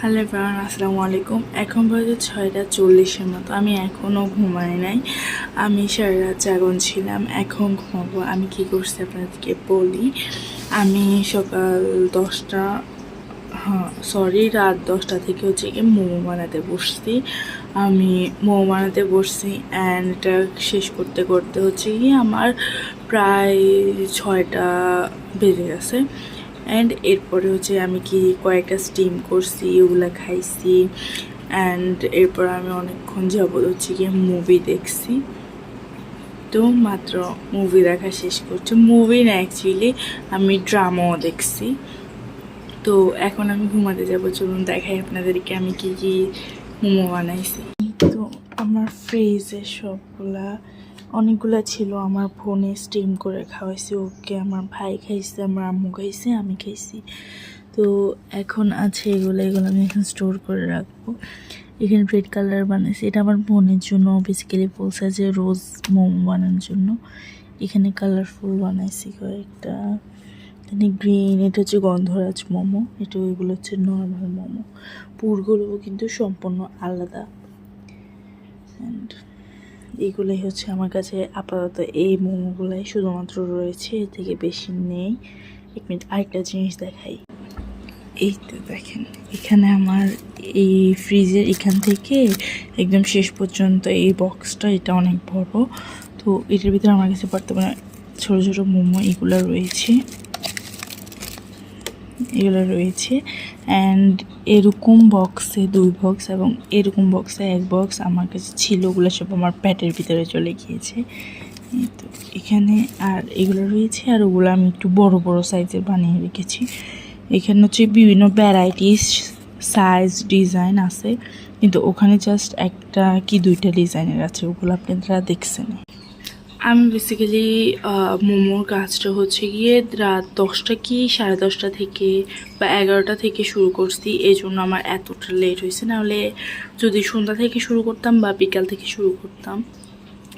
Hello everyone, আসসালামু আলাইকুম। এখন বাজে 6:40 মতো। আমি এখনও ঘুমাই নাই। আমি সারা রাত জাগন ছিলাম। এখন ঘুমাবো। আমি কি করছি আপনাদেরকে বলি। আমি সকাল 10টা রাত 10টা থেকে হচ্ছে গিয়ে মোমো বানাতে বসছি। আমি মোমো বানাতে বসছি অ্যান্ড এটা শেষ করতে করতে হচ্ছে গিয়ে আমার প্রায় 6টা বেজে গেছে। অ্যান্ড এরপরে হচ্ছে আমি কি কয়েকটা স্টিম করছি, ওগুলো খাইছি। অ্যান্ড এরপর আমি অনেকক্ষণ যাবত হচ্ছে গিয়ে মুভি দেখছি। তো মাত্র মুভি দেখা শেষ করছি। মুভি না, অ্যাকচুয়ালি আমি ড্রামাও দেখছি। তো এখন আমি ঘুমাতে যাবো। চলুন দেখাই আপনাদেরকে আমি কি কি মোমো বানাইছি। তো আমার ফ্রিজে অনেকগুলা ছিল। আমার ফোনে স্টিম করে খাওয়াইছি ওকে, আমার ভাই খাইছে, আমার আম্মু খাইছে, আমি খাইছি। তো এখন আছে এগুলো আমি এখন স্টোর করে রাখবো। এখানে রেড কালার বানাইছি, এটা আমার বোনের জন্য বেসিক্যালি বলছে যে রোজ মোমো বানানোর জন্য। এখানে কালারফুল বানাইছি কয়েকটা। এখানে গ্রিন, এটা হচ্ছে গন্ধরাজ মোমো, এটা ওইগুলো হচ্ছে নর্মাল মোমো। পুরগুলোও কিন্তু সম্পূর্ণ আলাদা। অ্যান্ড এইগুলোই হচ্ছে আমার কাছে আপাতত, এই মোমোগুলাই শুধুমাত্র রয়েছে, এর থেকে বেশি নেই। এক মিনিট, আরেকটা জিনিস দেখাই। এই তো দেখেন, এখানে আমার এই ফ্রিজের এখান থেকে একদম শেষ পর্যন্ত এই বক্সটা, এটা অনেক বড়। তো এটার ভিতরে আমার কাছে বর্তমানে ছোটো ছোটো মোমো এগুলো রয়েছে। অ্যান্ড এরকম বক্সে 2 বক্স এবং এরকম বক্সে 1 বক্স আমার কাছে ছিল। ওগুলো সব আমার প্যাটের ভিতরে চলে গিয়েছে। তো এখানে আর এগুলো রয়েছে, আর ওগুলো আমি একটু বড় বড় সাইজের বানিয়ে রেখেছি। এখানে হচ্ছে বিভিন্ন ভ্যারাইটিস সাইজ ডিজাইন আছে, কিন্তু ওখানে জাস্ট একটা কি 2টা ডিজাইনের আছে, ওগুলো আপনারা দেখছেন। আমি বেসিক্যালি মোমোর কাজটা হচ্ছে গিয়ে রাত 10টা কি 10:30 থেকে বা 11টা থেকে শুরু করছি। এই জন্য আমার এতটা লেট হয়েছে। নাহলে যদি সন্ধ্যা থেকে শুরু করতাম বা বিকাল থেকে শুরু করতাম,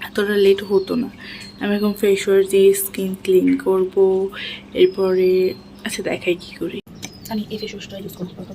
এতটা লেট হতো না। আমি এখন ফেস ওয়াশ দিয়ে স্কিন ক্লিন করবো। এরপরে আচ্ছা দেখাই কী করি। আমি এই ফেস ওয়াশটা ইউজ করবো প্রথমে।